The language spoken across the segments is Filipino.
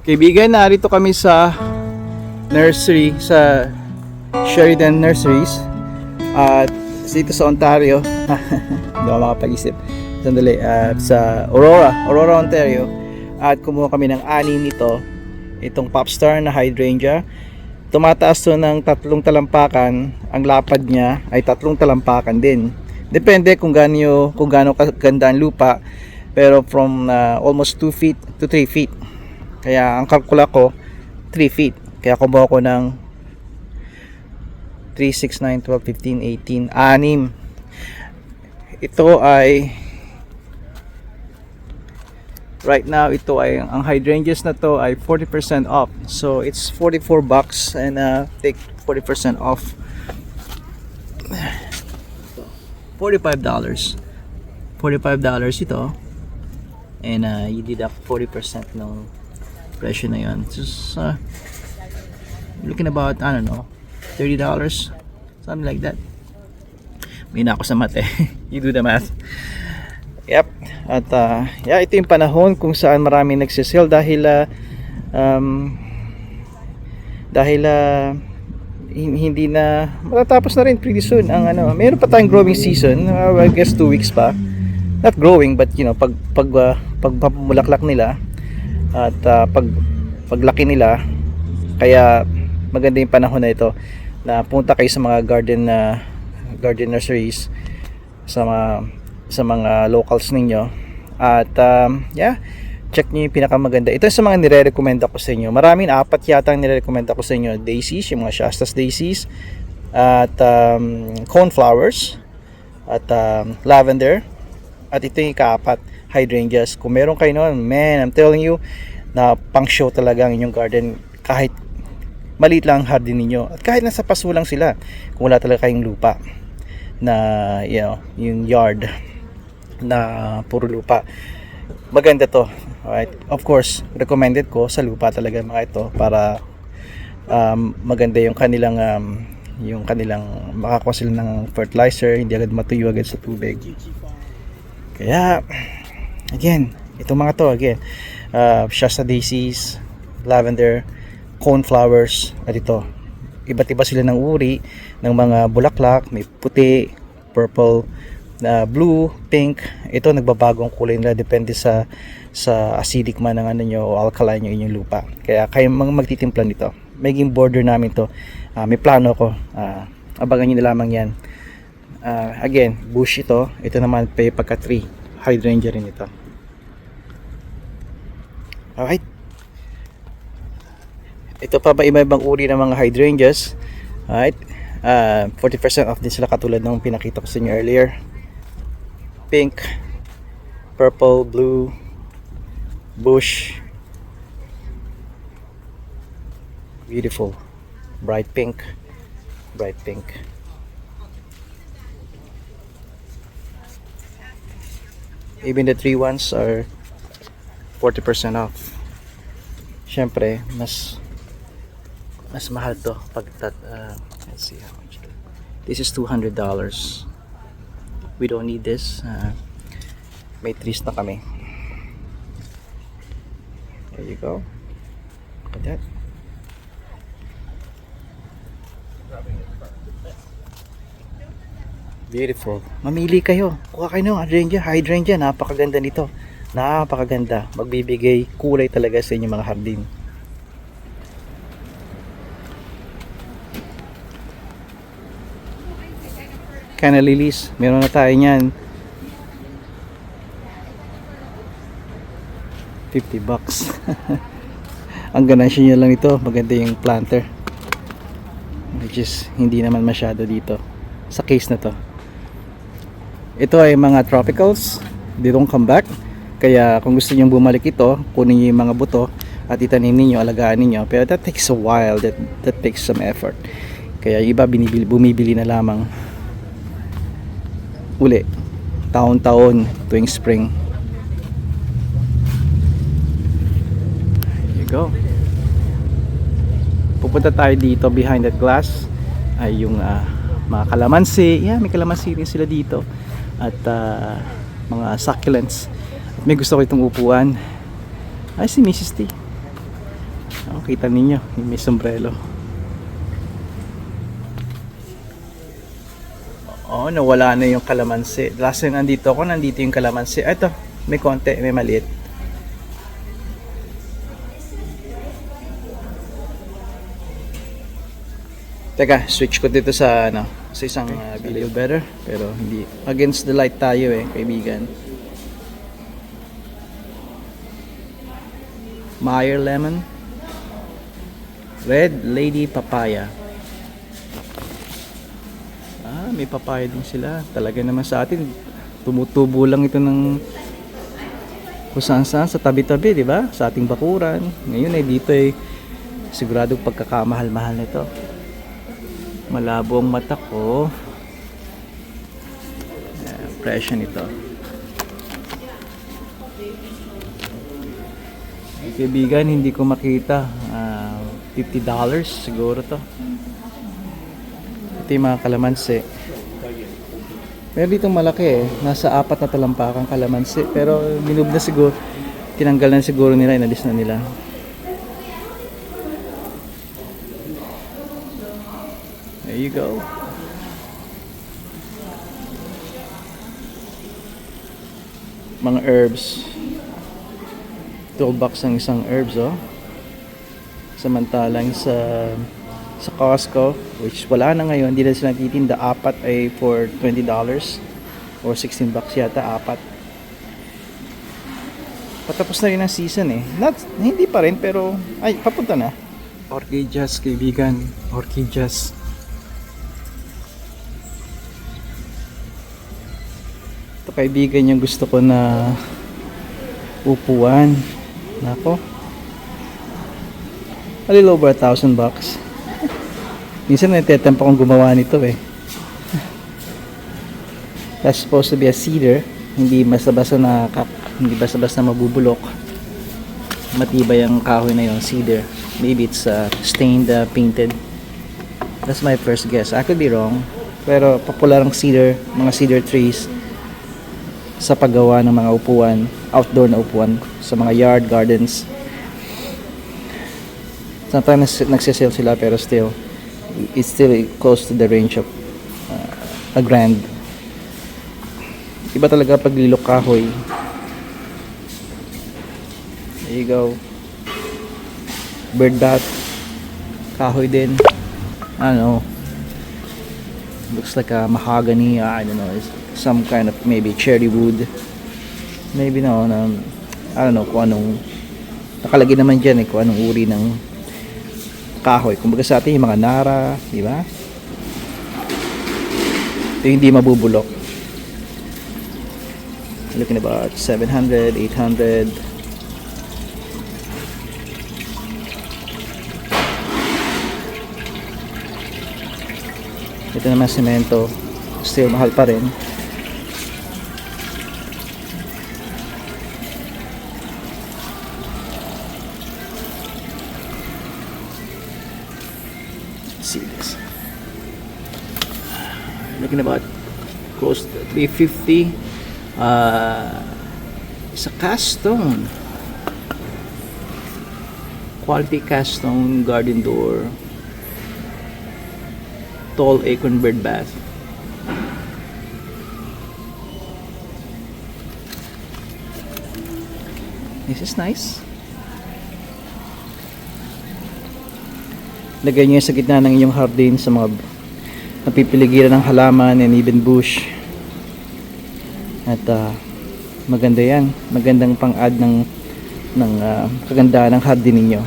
Kaibigan, narito kami sa nursery, sa Sheridan Nurseries at dito sa Ontario. Hindi ako makapag-isip. Sandali, sa Aurora, Ontario. At kumuha kami ng ani nito, itong Popstar na hydrangea. Tumataas to ng 3 talampakan. Ang lapad niya ay 3 talampakan din. Depende kung gaano kaganda ang lupa. Pero from almost 2 feet to 3 feet. Kaya ang kalkula ko 3 feet. Kaya kumuha ko ng 3, 6, 9, 12, 15, 18, 6. Ito ay right now, ito ay ang hydrangeas na to ay 40% off. So it's $44 and take 40% off. $45. $45 ito. And you deduct 40% ng presyo na yun. Just looking about, I don't know, $30, something like that. May na ako sa math eh. You do the math. Yep. At yeah, ito yung panahon kung saan marami nagsisale dahil hindi na matatapos na rin pretty soon ang ano. Meron pa tayong growing season, I guess 2 weeks pa. Not growing, but you know, pagpapamulaklak nila at paglaki nila. Kaya maganda yung panahon na ito na punta kayo sa mga garden nurseries, sa mga locals ninyo at yeah, check nyo yung pinakamaganda. Ito sa mga nire-recommend ako sa inyo. Maraming 4 yata ang nire-recommend ako sa inyo. Daisies, yung mga Shastas daisies, at coneflowers, at lavender, at ito yung ika-4, hydrangeas. Kung meron kayo noon, man, I'm telling you na pang show talaga ang inyong garden. Kahit maliit lang ang hardin ninyo, at kahit nasa paso lang sila, kung wala talaga kayong lupa na, you know, yung yard na puro lupa, maganda to. Alright, of course recommended ko sa lupa talaga mga ito para maganda yung kanilang makakuha sila ng fertilizer, hindi agad matuyo agad sa tubig. Kaya again, itong mga to again, Shasta daisies, lavender, coneflowers, at ito iba't iba sila ng uri ng mga bulaklak. May puti, purple, blue, pink. Ito nagbabagong kulay nila depende sa acidic man ng ano nyo o alkaline nyo inyong lupa. Kaya kayo mga magtitimpla nito. Maging border namin to. May plano ko. Abangan nyo na lamang yan. Again, bush ito. Ito naman pagka tree. Hydrangea rin ito. Alright. Ito pa ba iba-ibang uri ng mga hydrangeas. Alright. 40% off din sila katulad ng pinakita ko sa inyo earlier. Pink, purple, blue, bush, beautiful, bright pink. Even the tree ones are 40% off. Syempre mas mahal to pag let's see how much. This is $200. We don't need this. May trees na kami. There you go. Look at that. Beautiful. Mamili kayo. Kuha kayo ng hydrangea. Napakaganda nito. Napakaganda. Magbibigay kulay talaga sa inyong mga hardin. Canna lilies, meron na tayo niyan. $50. Ang ganansya niya lang ito, maganda yung planter. Which is hindi naman masyado dito sa case na to. Ito ay mga tropicals, they don't come back. Kaya kung gusto niyo bumalik ito, kunin niyo yung mga buto at itanim niyo, alagaan niyo. Pero that takes a while, that takes some effort. Kaya iba bumibili na lamang uli taon-taon tuwing spring. There you go. Pupunta tayo dito behind that glass ay yung mga kalamansi. Yeah, may kalamansi rin sila dito at mga succulents. At may gusto ko itong upuan ay si Mrs. T. Oh, kita ninyo, may sombrero. Oh, nawala na yung kalamansi. Last time nandito ako, nandito yung kalamansi. Ito, may konti, may maliit. Teka, switch ko dito sa ano, sa isang video better, pero hindi against the light tayo kaibigan. Meyer lemon, red lady papaya. May papaya din sila. Talaga naman sa atin, tumutubo lang ito ng kung saan-saan sa tabi-tabi, di ba? Sa ating bakuran. Ngayon dito sigurado pagkakamahal-mahal nito. Malabo ang mata ko. Presyo nito. Kaibigan, hindi ko makita. $50 siguro to. Ito yung mga kalamansi. Meron dito malaki nasa 4 na talampakang kalamansi, pero minub na siguro, tinanggal na siguro nila, inalis na nila. There you go. Mga herbs. $12 ang isang herbs, oh. Samantalang sa Costco, which wala na ngayon, hindi na sila nagtitinda, 4 ay for $20 or $16 yata, 4. Patapos na rin ang season hindi pa rin, pero ay, papunta na. Orchids, kaibigan, orchids. Ito kaibigan yung gusto ko na upuan. Nako, a little over $1,000. Minsan natitempt akong gumawa nito That's supposed to be a cedar, hindi basta-basta mabubulok. Matibay ang kahoy na yung cedar. Maybe it's stained, painted. That's my first guess. I could be wrong, pero popular ang cedar, mga cedar trees sa paggawa ng mga upuan, outdoor na upuan sa mga yard gardens. Sometimes nagsisale sila, pero still it's still close to the range of a grand. Iba talaga pag lilok kahoy. There you go. Bird bath, kahoy din. I don't know, looks like a mahogany. I don't know, it's some kind of maybe cherry wood, maybe I don't know kung anong nakalagay naman dyan kung anong uri ng kahoy. Kumbaga sa atin yung mga nara, di ba? Ito yung hindi mabubulok. Looking about 700, 800. Ito naman semento, still mahal pa rin. See this, looking about close to $350. It's a cast stone, quality cast stone garden door, tall acorn bird bath. This is nice. Lagay nyo sa gitna ng inyong hardin, sa mga napipiligiran ng halaman and even bush. At maganda yan. Magandang pang-add ng kagandahan ng hardin ninyo.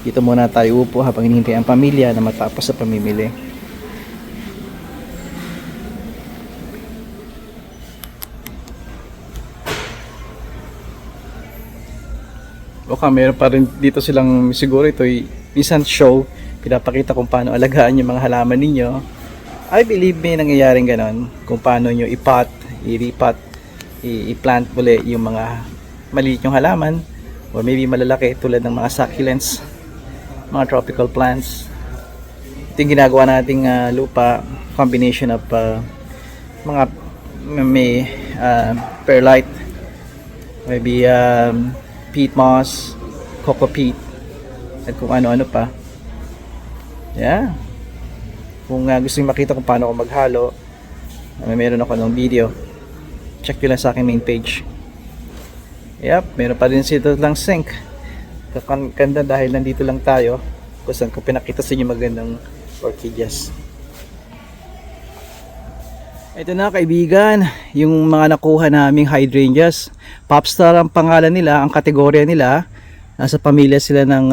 Dito muna tayo upo habang hinihintay ang pamilya na matapos sa pamimili. Okay, meron pa rin dito silang, siguro ito minsan show, pinapakita kung paano alagaan yung mga halaman ninyo. I believe may nangyayaring ganon, kung paano nyo i-pot, i-repot, i-plant muli yung mga maliit yung halaman, or maybe malalaki tulad ng mga succulents, mga tropical plants. Ito yung ginagawa nating lupa, combination of mga may perlite, maybe peat moss, coco peat, at kung ano-ano pa. Yeah. Kung gusto niyo makita kung paano ako maghalo, meron ako ng video. Check nyo lang sa aking main page. Yep, meron pa rin dito lang sink. Kakanda dahil nandito lang tayo. Kung saan ko pinakita sa inyo magandang orchideas. Ito na kaibigan, yung mga nakuha naming hydrangeas. Popstar ang pangalan nila, ang kategorya nila. Nasa pamilya sila ng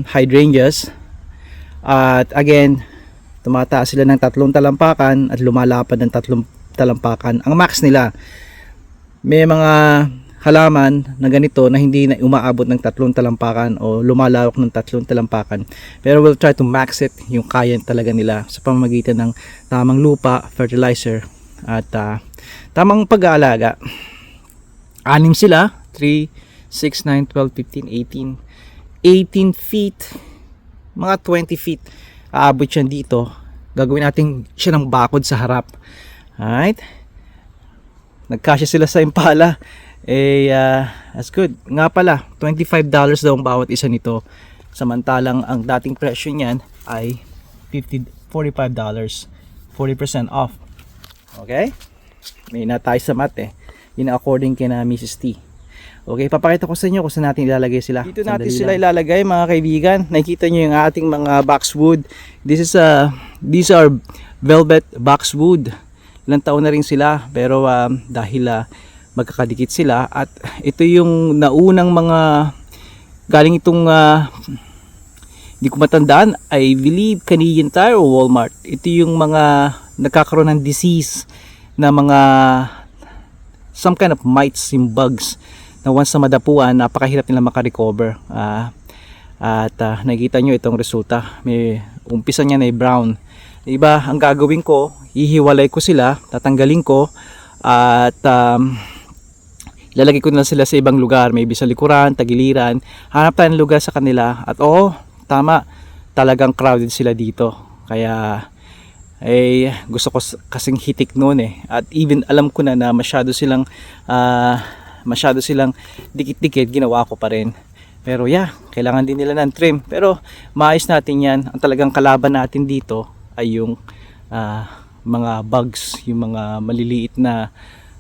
hydrangeas. At again, tumataas sila ng 3 talampakan at lumalapad ng 3 talampakan. Ang max nila, may mga halaman na ganito na hindi na umaabot ng 3 talampakan o lumalawak ng 3 talampakan. Pero we'll try to max it, yung kaya talaga nila sa pamamagitan ng tamang lupa, fertilizer at tamang pag-aalaga. 6 sila, 3, 6, 9, 12, 15, 18 feet, mga 20 feet aabot yan dito. Gagawin natin siya ng bakod sa harap. Alright, nagkasya sila sa Impala. That's good. Nga pala, $25 daw ang bawat isa nito. Samantalang ang dating presyo niyan ay $45. 40% off. Okay? May na tayo sa math Yun according kina Mrs. T. Okay, papakita ko sa inyo kung saan natin ilalagay sila. Dito natin sila ilalagay mga kaibigan. Nakikita nyo yung ating mga boxwood. These are velvet boxwood. Ilang taon na rin sila pero dahil magkakadikit sila at ito yung naunang mga galing itong hindi ko matandaan, I believe Canadian Tire o Walmart. Ito yung mga nagkakaroon ng disease na mga some kind of mites, yung bugs na once na madapuan, napakahirap nila makarecover. At nakikita nyo itong resulta. May umpisa niya na brown. Diba, ang gagawin ko, hihiwalay ko sila, tatanggalin ko at ilalagay ko na sila sa ibang lugar, maybe sa likuran, tagiliran. Hanap tayo ng lugar sa kanila at tama, talagang crowded sila dito. Kaya gusto ko kasing hitik noon at even alam ko na masyado silang dikit-dikit, ginawa ko pa rin. Pero kailangan din nila ng trim. Pero maayos natin yan. Ang talagang kalaban natin dito ay yung mga bugs, yung mga maliliit na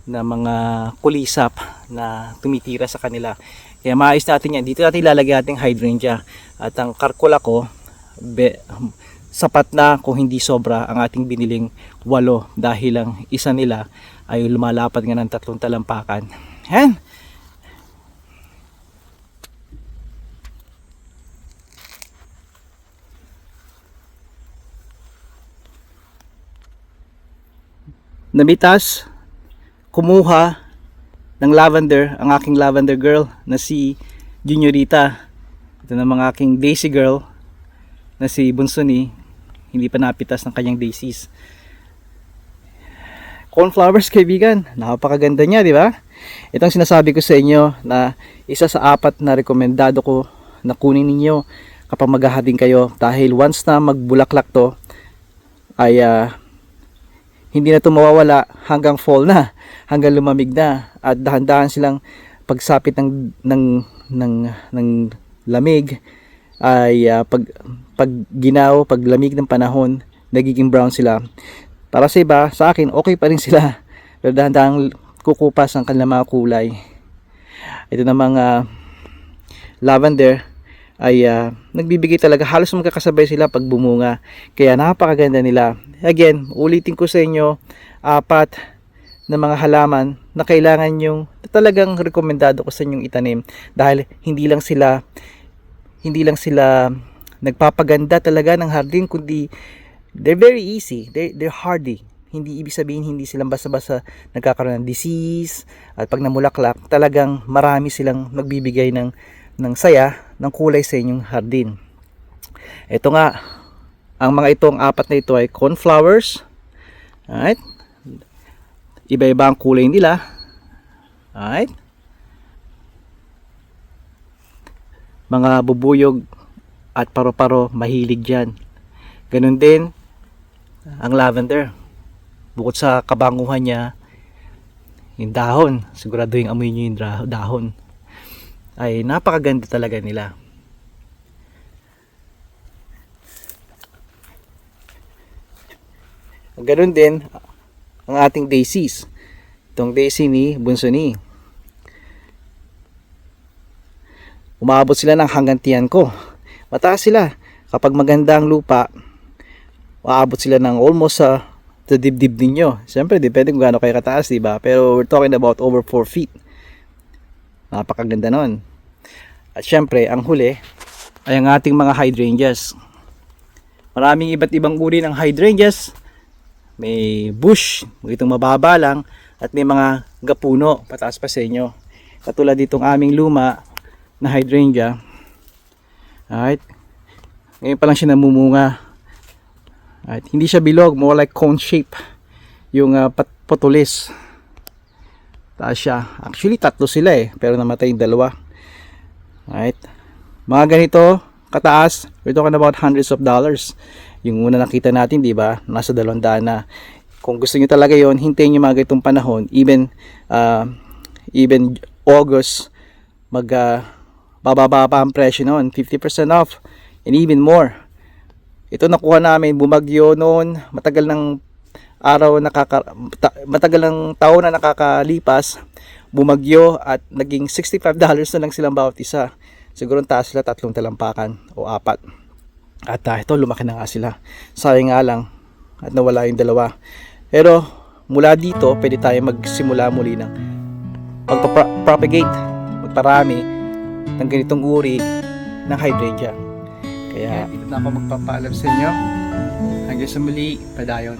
mga kulisap na tumitira sa kanila. Kaya maayos natin yan. Dito natin ilalagay ating hydrangea. At ang karkula ko, sapat na kung hindi sobra ang ating biniling 8 dahil ang isa nila ay lumalapad nga ng 3 talampakan. Yan. Namitas, kumuha ng lavender, ang aking lavender girl na si Juniorita. Ito na mga aking daisy girl na si Bunsuni, hindi pa napitas ng kanyang daisies. Cornflowers kaibigan, napakaganda niya, di ba? Itong sinasabi ko sa inyo na isa sa 4 na rekomendado ko na kunin ninyo kapag maghahading kayo, dahil once na magbulaklak to ay hindi na ito mawawala hanggang fall na, hanggang lumamig na, at dahan-dahan silang pagsapit ng lamig ay pag ginaw, pag lamig ng panahon, nagiging brown sila. Para sa iba, sa akin okay pa rin sila, pero dahan-dahan kukupas ang kanilang mga kulay. Ito namang lavender ay nagbibigay talaga, halos magkakasabay sila pag bumunga, kaya napakaganda nila. Again, ulitin ko sa inyo, 4 na mga halaman na kailangan yung talagang rekomendado ko sa inyong itanim, dahil hindi lang sila nagpapaganda talaga ng hardin, kundi they're very easy, they're hardy. Hindi ibig sabihin hindi sila basta-basta nagkakaroon ng disease, at pag namulaklak talagang marami silang nagbibigay ng saya, ng kulay sa inyong hardin. Ito nga, ang mga itong 4 na ito ay cornflowers. Alright, iba-iba ang kulay nila. Alright, mga bubuyog at paro-paro, mahilig dyan. Ganun din ang lavender. Bukod sa kabanguhan niya, yung dahon, siguraduhin amoy nyo yung dahon. ay napakaganda talaga nila. Ganoon din ang ating daisies. Itong daisy ni Bunsoni. Umabot sila ng hanggang tiyan ko. Mataas sila. Kapag maganda ang lupa, maabot sila ng almost sa dibdib ninyo. Siyempre, depende kung gaano kayo kataas, diba? Pero we're talking about over 4 feet. Napakaganda nun. At syempre, ang huli ay ang ating mga hydrangeas. Maraming iba't ibang uri ng hydrangeas. May bush, itong mababa lang, at may mga gapuno pataas pa sa inyo. Katulad ditong aming luma na hydrangea. Alright. Ngayon pa lang siya namumunga. Alright. Hindi siya bilog, more like cone shape yung patulis. Taas siya. Actually, 3 sila pero namatay yung 2. Alright. Mga ganito kataas, we're talking about hundreds of dollars. Yung una nakita natin, di ba? Nasa 200 na. Kung gusto niyo talaga yon, hintayin niyo mga ganitong panahon. Even August, bababa pa ang presyo noon. 50% off and even more. Ito nakuha namin, bumagyo noon. Matagal ng taon na nakakalipas. Bumagyo at naging $65 na lang silang bawat isa. Siguro taas sila 3 talampakan o 4. At ito, lumaki na nga sila. Sayang nga lang at nawala yung 2. Pero mula dito, pwede tayo magsimula muli ng magpa-propagate, magparami ng ganitong uri ng hydrangea. Kaya dito na ako magpapaalam sa inyo. Hanggang sa muli, padayon.